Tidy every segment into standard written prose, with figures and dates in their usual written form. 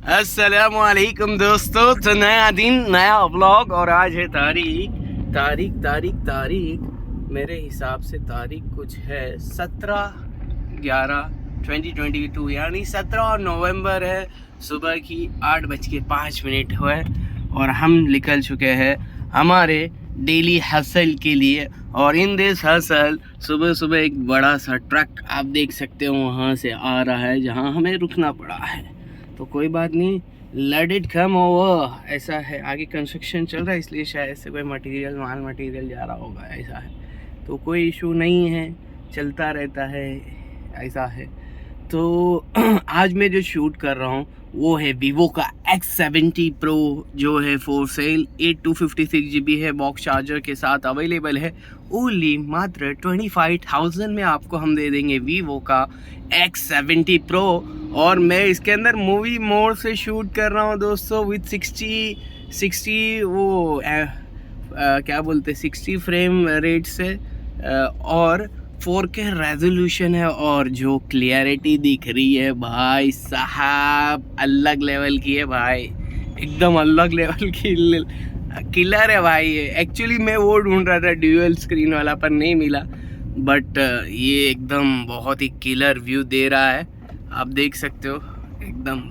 अस्सलामुअलैकुम दोस्तों। तो नया दिन नया व्लॉग और आज है तारीख मेरे हिसाब से तारीख कुछ है 17/11/2022 यानी 17 नवंबर है। सुबह की 8:05 हुए और हम निकल चुके हैं हमारे डेली हसल के लिए। और इन दिस हसल सुबह सुबह एक बड़ा सा ट्रक आप देख सकते हो वहाँ से आ रहा है जहाँ हमें रुकना पड़ा है। तो कोई बात नहीं, लेट इट कम ओवर। ऐसा है, आगे कंस्ट्रक्शन चल रहा है इसलिए शायद से कोई माल मटेरियल जा रहा होगा, ऐसा है। तो कोई इशू नहीं है, चलता रहता है, ऐसा है। तो आज मैं जो शूट कर रहा हूँ वो है वीवो का X70 Pro जो है फॉर सेल। 8256 GB है, बॉक्स चार्जर के साथ अवेलेबल है। ओनली मात्र 25,000 में आपको हम दे देंगे वीवो का X70 Pro। और मैं इसके अंदर मूवी मोड से शूट कर रहा हूँ दोस्तों, विद 60 वो क्या बोलते 60 फ्रेम रेट से और 4K रेजोल्यूशन है। और जो क्लियरिटी दिख रही है भाई साहब अलग लेवल की है भाई, एकदम अलग लेवल की किलर है भाई। ये एक्चुअली मैं वो ढूंढ रहा था ड्यूअल स्क्रीन वाला, पर नहीं मिला। बट ये एकदम बहुत ही किलर व्यू दे रहा है, आप देख सकते हो। एकदम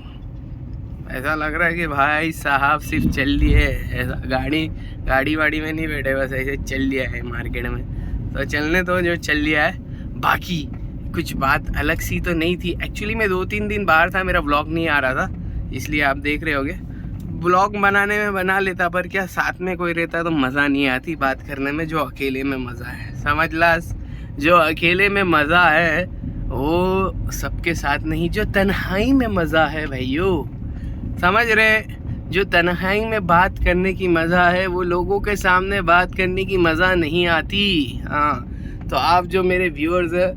ऐसा लग रहा है कि भाई साहब सिर्फ चल लिए, ऐसा गाड़ी वाड़ी में नहीं बैठे, बस ऐसे चल लिया है मार्केट में। तो चलने तो जो चल लिया है, बाकी कुछ बात अलग सी तो नहीं थी। एक्चुअली मैं 2-3 दिन बाहर था, मेरा व्लॉग नहीं आ रहा था, इसलिए आप देख रहे होगे। व्लॉग बनाने में बना लेता, पर क्या साथ में कोई रहता तो मज़ा नहीं आती बात करने में। जो अकेले में मज़ा है, समझ लास, जो अकेले में मज़ा है वो सबके साथ नहीं, जो तन्हाई में मज़ा है भाइयों, समझ रहे। जो तन्हाई में बात करने की मज़ा है वो लोगों के सामने बात करने की मज़ा नहीं आती। हाँ, तो आप जो मेरे व्यूअर्स हैं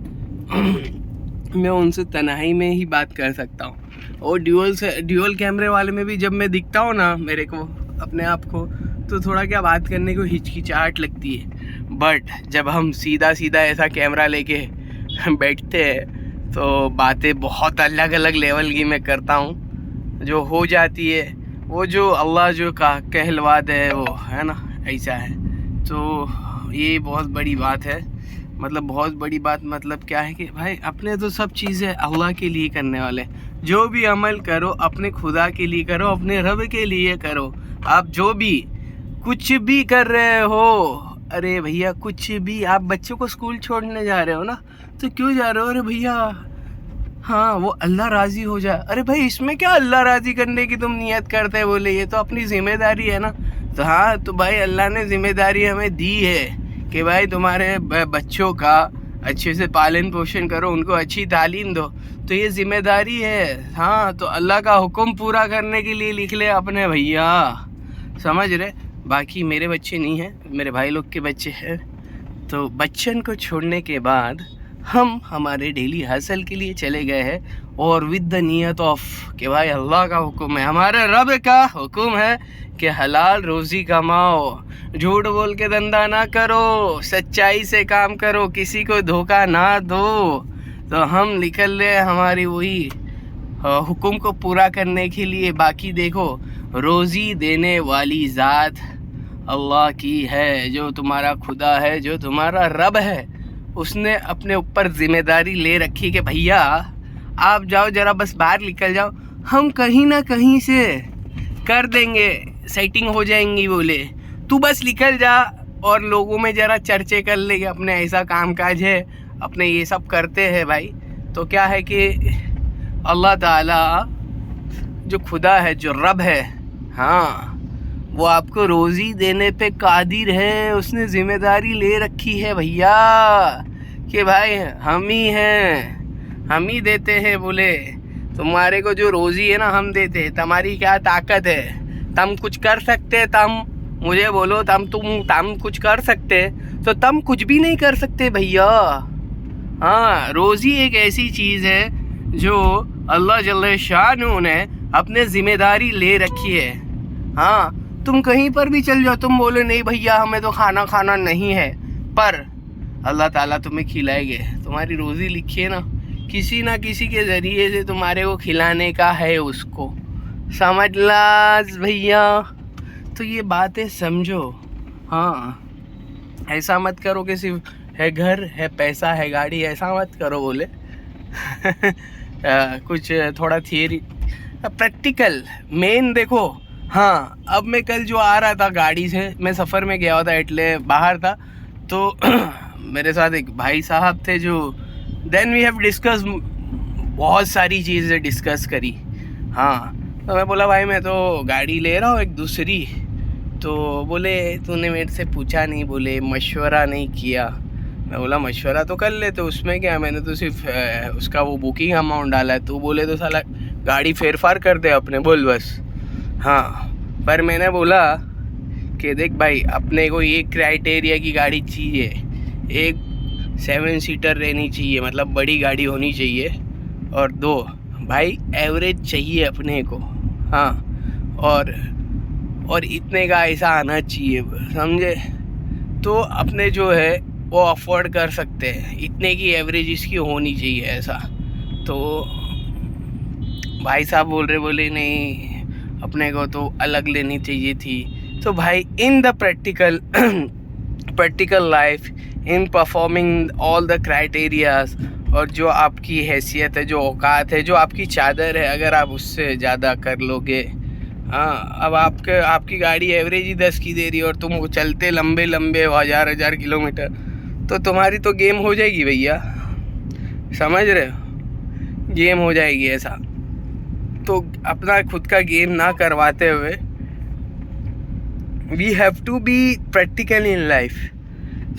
मैं उनसे तन्हाई में ही बात कर सकता हूँ। और ड्यूअल कैमरे वाले में भी जब मैं दिखता हूँ ना मेरे को अपने आप को, तो थोड़ा क्या बात करने को हिचकिचाहट लगती है। बट जब हम सीधा ऐसा कैमरा लेके बैठते हैं तो बातें बहुत अलग लेवल की मैं करता हूँ, जो हो जाती है वो जो अल्लाह जो का कहलवा दे वो है ना, ऐसा है। तो ये बहुत बड़ी बात है, मतलब बहुत बड़ी बात। मतलब क्या है कि भाई अपने तो सब चीज़ें अल्लाह के लिए करने वाले, जो भी अमल करो अपने खुदा के लिए करो, अपने रब के लिए करो। आप जो भी कुछ भी कर रहे हो, अरे भैया कुछ भी, आप बच्चों को स्कूल छोड़ने जा रहे हो ना, तो क्यों जा रहे हो? अरे भैया हाँ वो अल्लाह राज़ी हो जाए। अरे भाई इसमें क्या अल्लाह राज़ी करने की तुम नियत करते हैं, बोले ये तो अपनी जिम्मेदारी है ना। तो हाँ, तो भाई अल्लाह ने जिम्मेदारी हमें दी है कि भाई तुम्हारे बच्चों का अच्छे से पालन पोषण करो, उनको अच्छी तालीम दो, तो ये जिम्मेदारी है। हाँ, तो अल्लाह का हुक्म पूरा करने के लिए लिख ले अपने भैया, समझ रहे। बाकी मेरे बच्चे नहीं हैं, मेरे भाई लोग के बच्चे हैं। तो बच्चन को छोड़ने के बाद हम हमारे डेली हसल के लिए चले गए हैं, और विद द नियत ऑफ कि भाई अल्लाह का हुक्म है, हमारे रब का हुक्म है कि हलाल रोज़ी कमाओ, झूठ बोल के धंधा ना करो, सच्चाई से काम करो, किसी को धोखा ना दो। तो हम निकल रहे हमारी वही हुक्म को पूरा करने के लिए। बाकी देखो, रोज़ी देने वाली ज़ात अल्लाह की है, जो तुम्हारा खुदा है, जो तुम्हारा रब है, उसने अपने ऊपर जिम्मेदारी ले रखी कि भैया आप जाओ, ज़रा बस बाहर निकल जाओ, हम कहीं ना कहीं से कर देंगे, सेटिंग हो जाएंगी। बोले तू बस निकल जा और लोगों में ज़रा चर्चे कर लेंगे, अपने ऐसा कामकाज है, अपने ये सब करते हैं भाई। तो क्या है कि अल्लाह ताला जो खुदा है, जो रब है, हाँ वो आपको रोज़ी देने पे कादिर है। उसने ज़िम्मेदारी ले रखी है भैया कि भाई हम ही हैं, हम ही देते हैं। बोले तुम्हारे को जो रोज़ी है ना हम देते हैं, तुम्हारी क्या ताकत है, तुम कुछ कर सकते, तुम मुझे बोलो तुम कुछ कर सकते, तो तुम कुछ भी नहीं कर सकते भैया। हाँ, रोज़ी एक ऐसी चीज़ है जो अल्लाह जल्ल शान ने अपने ज़िम्मेदारी ले रखी है। हाँ, तुम कहीं पर भी चल जाओ, तुम बोले नहीं भैया हमें तो खाना नहीं है, पर अल्लाह ताला तुम्हें खिलाएंगे। तुम्हारी रोज़ी लिखी है ना, किसी के ज़रिए से तुम्हारे को खिलाने का है उसको। समझ लाज भैया। तो ये बातें समझो। हाँ, ऐसा मत करो कि सिर्फ है घर है पैसा है गाड़ी, ऐसा मत करो बोले। कुछ थोड़ा थियरी प्रैक्टिकल मेन देखो। हाँ, अब मैं कल जो आ रहा था गाड़ी से, मैं सफ़र में गया हुआ था, एटले बाहर था, तो मेरे साथ एक भाई साहब थे जो देन वी हैव डिस्कस, बहुत सारी चीज़ें डिस्कस करी। हाँ, तो मैं बोला भाई मैं तो गाड़ी ले रहा हूँ एक दूसरी। तो बोले तूने मेरे से पूछा नहीं, बोले मशवरा नहीं किया। मैं बोला मशवरा तो कर ले, तो उसमें क्या, मैंने तो सिर्फ उसका वो बुकिंग अमाउंट डाला है। तो बोले तो साला गाड़ी फेर फार कर दे अपने, बोल बस। हाँ, पर मैंने बोला कि देख भाई, अपने को ये क्राइटेरिया की गाड़ी चाहिए, एक 7 सीटर रहनी चाहिए, मतलब बड़ी गाड़ी होनी चाहिए, और 2 भाई एवरेज चाहिए अपने को। हाँ, और इतने का ऐसा आना चाहिए, समझे? तो अपने जो है वो अफोर्ड कर सकते हैं, इतने की एवरेज इसकी होनी चाहिए ऐसा। तो भाई साहब बोले नहीं अपने को तो अलग लेनी चाहिए थी। तो भाई in the practical life, in performing all the criterias, और जो आपकी हैसियत है, जो औकात है, जो आपकी चादर है, अगर आप उससे ज़्यादा कर लोगे, हाँ, अब आपकी गाड़ी एवरेज ही 10 की दे रही है और तुम चलते लंबे 1000 किलोमीटर, तो तुम्हारी तो गेम हो जाएगी भैया, समझ रहे हो? गेम हो जाएगी ऐसा। तो अपना खुद का गेम ना करवाते हुए, we have to be practical in life,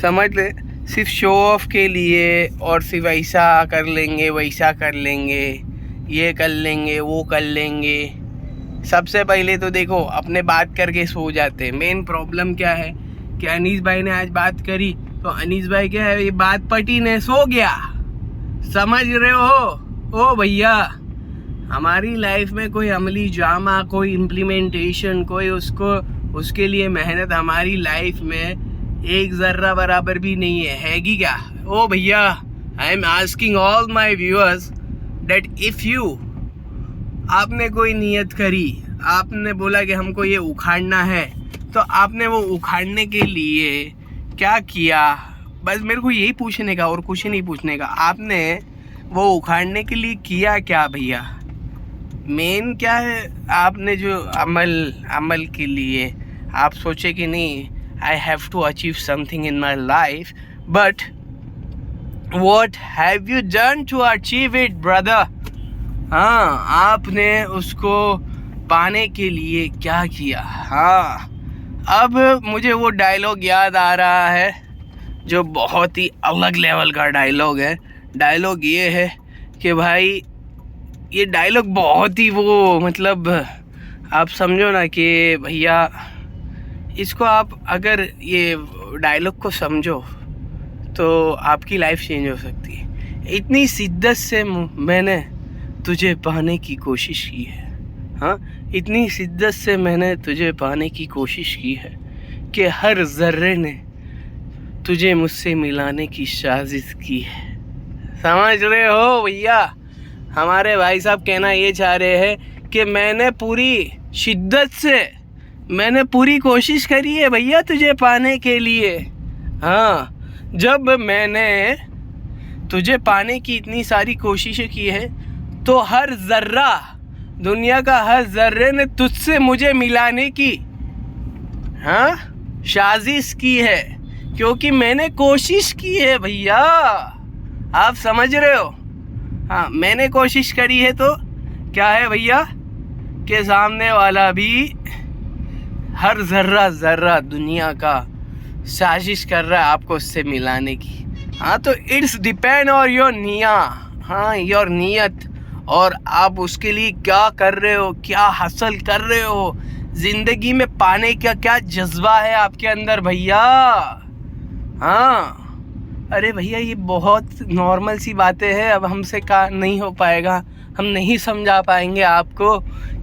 समझ ले। सिर्फ शो ऑफ के लिए और सिर्फ ऐसा कर लेंगे वैसा कर लेंगे, ये कर लेंगे वो कर लेंगे। सबसे पहले तो देखो अपने बात करके सो जाते हैं। मेन प्रॉब्लम क्या है कि अनीस भाई ने आज बात करी, तो अनीस भाई क्या है, ये बात पटी ने सो गया, समझ रहे हो? ओ भैया, हमारी लाइफ में कोई अमली जामा, कोई इम्प्लीमेंटेशन, कोई उसके लिए मेहनत हमारी लाइफ में एक ज़र्रा बराबर भी नहीं हैगी क्या? ओ भैया, I am asking all my viewers that if you, आपने कोई नियत करी, आपने बोला कि हमको ये उखाड़ना है, तो आपने वो उखाड़ने के लिए क्या किया? बस मेरे को यही पूछने का और कुछ नहीं पूछने का। आपने वो उखाड़ने के लिए किया क्या भैया? मेन क्या है, आपने जो अमल के लिए आप सोचे कि नहीं, I have to achieve something in my life, but what have you done to achieve it brother? हाँ, आपने उसको पाने के लिए क्या किया? हाँ, अब मुझे वो डायलॉग याद आ रहा है जो बहुत ही अलग लेवल का डायलॉग है। डायलॉग ये है कि भाई, ये डायलॉग बहुत ही वो, मतलब आप समझो ना कि भैया, इसको आप अगर ये डायलॉग को समझो तो आपकी लाइफ चेंज हो सकती है। इतनी शिद्दत से मैंने तुझे पाने की कोशिश की है, हाँ, इतनी शिद्दत से मैंने तुझे पाने की कोशिश की है कि हर ज़र्रे ने तुझे मुझसे मिलाने की साजिश की है। समझ रहे हो भैया? हमारे भाई साहब कहना ये चाह रहे हैं कि मैंने पूरी शिद्दत से, मैंने पूरी कोशिश करी है भैया तुझे पाने के लिए। हाँ, जब मैंने तुझे पाने की इतनी सारी कोशिशें की है, तो हर ज़र्रा, दुनिया का हर ज़र्रे ने तुझसे मुझे मिलाने की, हाँ, साजिश की है, क्योंकि मैंने कोशिश की है भैया। आप समझ रहे हो? हाँ, मैंने कोशिश करी है, तो क्या है भैया कि सामने वाला भी हर ज़र्रा दुनिया का साजिश कर रहा है आपको उससे मिलाने की। हाँ, तो इट्स डिपेंड ऑन योर निया, हाँ, योर नीयत, और आप उसके लिए क्या कर रहे हो, क्या हासिल कर रहे हो, ज़िंदगी में पाने का क्या जज्बा है आपके अंदर भैया। हाँ, अरे भैया, ये बहुत नॉर्मल सी बातें हैं, अब हमसे का नहीं हो पाएगा, हम नहीं समझा पाएंगे आपको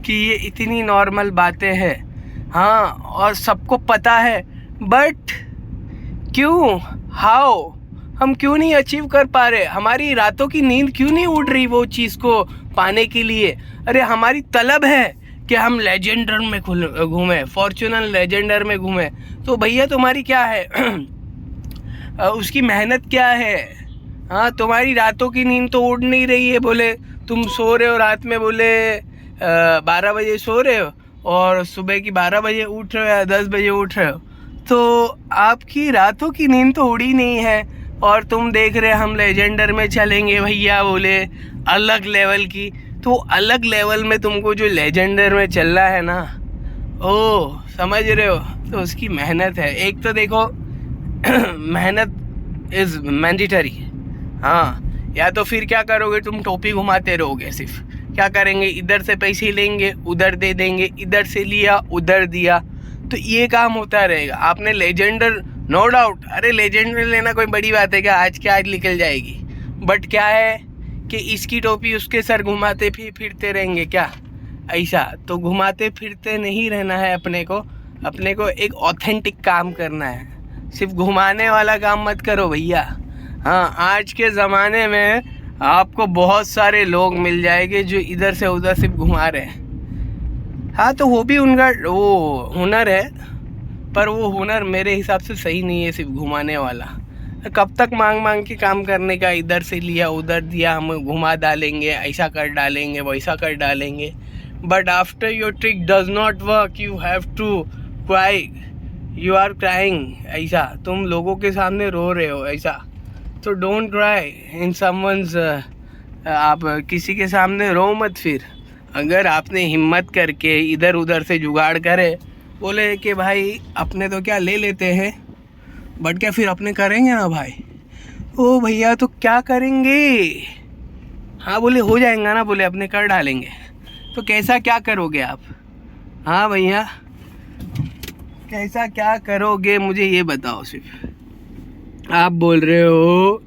कि ये इतनी नॉर्मल बातें हैं। हाँ, और सबको पता है, बट क्यों, हाउ, हम क्यों नहीं अचीव कर पा रहे? हमारी रातों की नींद क्यों नहीं उड़ रही वो चीज़ को पाने के लिए? अरे हमारी तलब है कि हम लेजेंडर में घूमे, फॉर्च्यूनर लेजेंडर में घूमे। तो भैया तुम्हारी क्या है उसकी मेहनत क्या है? हाँ, तुम्हारी रातों की नींद तो उड़ नहीं रही है। बोले तुम सो रहे हो रात में, बोले 12 बजे सो रहे हो और सुबह की 12 बजे उठ रहे हो या 10 बजे उठ रहे हो, तो आपकी रातों की नींद तो उड़ी नहीं है। और तुम देख रहे हम लेजेंडर में चलेंगे भैया, बोले अलग लेवल की। तो अलग लेवल में तुमको जो लेजेंडर में चलना है ना, ओ समझ रहे हो, तो उसकी मेहनत है। एक तो देखो मेहनत इज़ मैंडेटरी। हाँ, या तो फिर क्या करोगे, तुम टोपी घुमाते रहोगे। सिर्फ क्या करेंगे, इधर से पैसे लेंगे उधर दे देंगे, इधर से लिया उधर दिया, तो ये काम होता रहेगा। आपने लेजेंडर, नो डाउट, अरे लेजेंडर लेना कोई बड़ी बात है क्या? आज के आज निकल जाएगी। बट क्या है कि इसकी टोपी उसके सर घुमाते फिरते रहेंगे क्या? ऐसा तो घुमाते फिरते नहीं रहना है अपने को एक ऑथेंटिक काम करना है। सिर्फ घुमाने वाला काम मत करो भैया। हाँ, आज के ज़माने में आपको बहुत सारे लोग मिल जाएंगे जो इधर से उधर सिर्फ घुमा रहे हैं। हाँ, तो वो भी उनका वो हुनर है, पर वो हुनर मेरे हिसाब से सही नहीं है सिर्फ घुमाने वाला। कब तक मांग के काम करने का, इधर से लिया उधर दिया, हम घुमा डालेंगे, ऐसा कर डालेंगे वैसा कर डालेंगे। But after your trick does not work, you have to cry, you are crying. ऐसा तुम लोगों के सामने रो रहे हो ऐसा, तो डोंट क्राई इन समवन्स, आप किसी के सामने रो मत। फिर अगर आपने हिम्मत करके इधर उधर से जुगाड़ करे, बोले कि भाई अपने तो क्या ले लेते हैं, बट क्या फिर अपने करेंगे ना भाई? ओ भैया तो क्या करेंगे? हाँ, बोले हो जाएगा ना, बोले अपने कर डालेंगे। तो कैसा क्या करोगे आप? हाँ भैया, कैसा क्या करोगे मुझे ये बताओ। सिर्फ आप बोल रहे हो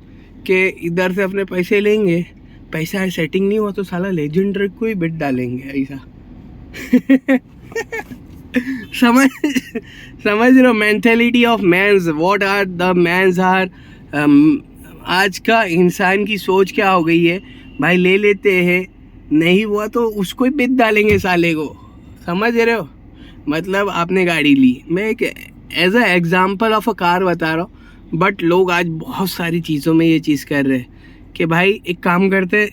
कि इधर से अपने पैसे लेंगे, पैसा सेटिंग नहीं हुआ तो साला लेजेंडर को ही बिट डालेंगे ऐसा। समझ रहे हो mentality of mans, what are the mans are. आज का इंसान की सोच क्या हो गई है भाई, ले लेते हैं, नहीं हुआ तो उसको ही बिट डालेंगे साले को। समझ रहे हो? मतलब आपने गाड़ी ली, मैं एक as a example of a car बता रहा हूँ, बट लोग आज बहुत सारी चीज़ों में ये चीज़ कर रहे हैं कि भाई एक काम करते,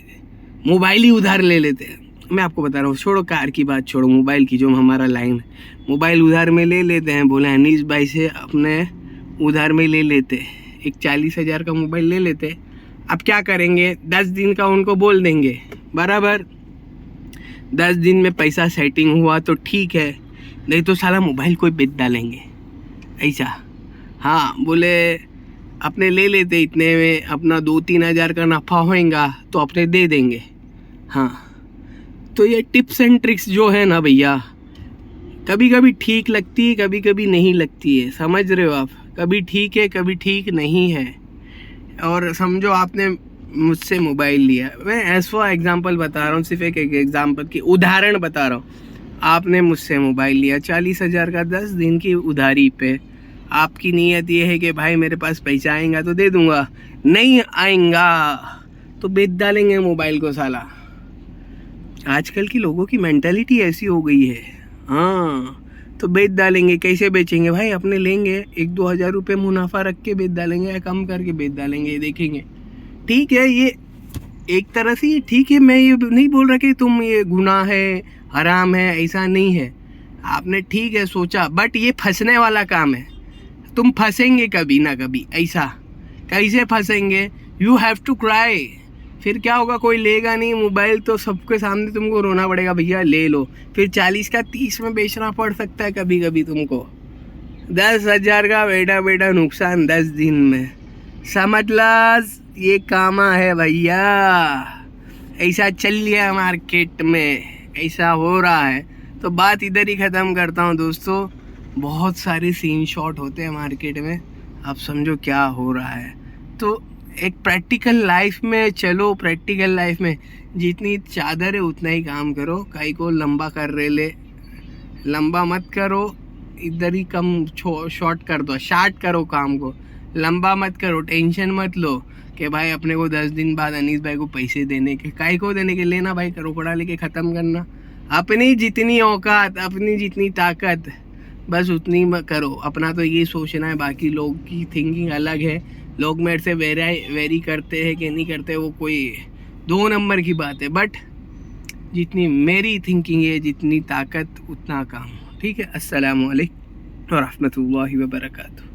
मोबाइल ही उधार ले लेते हैं। मैं आपको बता रहा हूँ, छोड़ो कार की बात, छोड़ो मोबाइल की, जो हमारा लाइन है, मोबाइल उधार में ले लेते हैं। बोले अनीस भाई से अपने उधार में ले लेते, एक 40,000 का मोबाइल ले लेते। अब क्या करेंगे, 10 दिन का उनको बोल देंगे, बराबर 10 दिन में पैसा सेटिंग हुआ तो ठीक है, नहीं तो साला मोबाइल कोई बेच डालेंगे ऐसा। हाँ, बोले अपने ले लेते, इतने में अपना 2-3 हज़ार का नफ़ा होएगा तो अपने दे देंगे। हाँ, तो ये टिप्स एंड ट्रिक्स जो है ना भैया, कभी कभी ठीक लगती है, कभी कभी नहीं लगती है। समझ रहे हो आप? कभी ठीक है, कभी ठीक नहीं है। और समझो आपने मुझसे मोबाइल लिया, मैं एज फॉर एग्जांपल बता रहा हूँ, सिर्फ एक एग्जांपल की उदाहरण बता रहा हूँ। आपने मुझसे मोबाइल लिया 40,000 का 10 दिन की उधारी पे। आपकी नीयत ये है कि भाई मेरे पास पैसा आएगा तो दे दूंगा, नहीं आएगा तो बेच डालेंगे मोबाइल को साला। आजकल की लोगों की मेंटालिटी ऐसी हो गई है। हाँ, तो बेच डालेंगे। कैसे बेचेंगे भाई? अपने लेंगे 1-2 हज़ार रुपये मुनाफा रख के बेच डालेंगे, या कम करके बेच डालेंगे, देखेंगे। ठीक है, ये एक तरह से ये ठीक है, मैं ये नहीं बोल रहा कि तुम ये गुनाह है, हराम है, ऐसा नहीं है। आपने ठीक है सोचा, बट ये फंसने वाला काम है। तुम फंसेंगे कभी ना कभी ऐसा। कैसे फंसेंगे? You have to cry. फिर क्या होगा, कोई लेगा नहीं मोबाइल तो सबके सामने तुमको रोना पड़ेगा, भैया ले लो। फिर 40 का 30 में बेचना पड़ सकता है कभी कभी तुमको। 10,000 का बेटा नुकसान 10 दिन में, समझलास? ये कामा है भैया, ऐसा चल लिया मार्केट में, ऐसा हो रहा है। तो बात इधर ही ख़त्म करता हूँ दोस्तों। बहुत सारे सीन शॉट होते हैं मार्केट में, आप समझो क्या हो रहा है। तो एक प्रैक्टिकल लाइफ में चलो, प्रैक्टिकल लाइफ में जितनी चादर है उतना ही काम करो। काई को लंबा कर रहे ले, लंबा मत करो, इधर ही कम शॉर्ट कर दो, शार्ट करो काम को, लंबा मत करो। टेंशन मत लो कि भाई अपने को 10 दिन बाद अनीस भाई को पैसे देने के, काई को देने के, लेना भाई, रोकड़ा लेके ख़त्म करना। अपनी जितनी औकात, अपनी जितनी ताकत, बस उतनी करो। अपना तो ये सोचना है, बाकी लोग की थिंकिंग अलग है। लोग मेरे से वेरी करते हैं कि नहीं करते, वो कोई 2 नंबर की बात है। बट जितनी मेरी थिंकिंग है, जितनी ताकत उतना काम। ठीक है। अस्सलामु अलैकुम व रहमतुल्लाहि व बरकातुहू।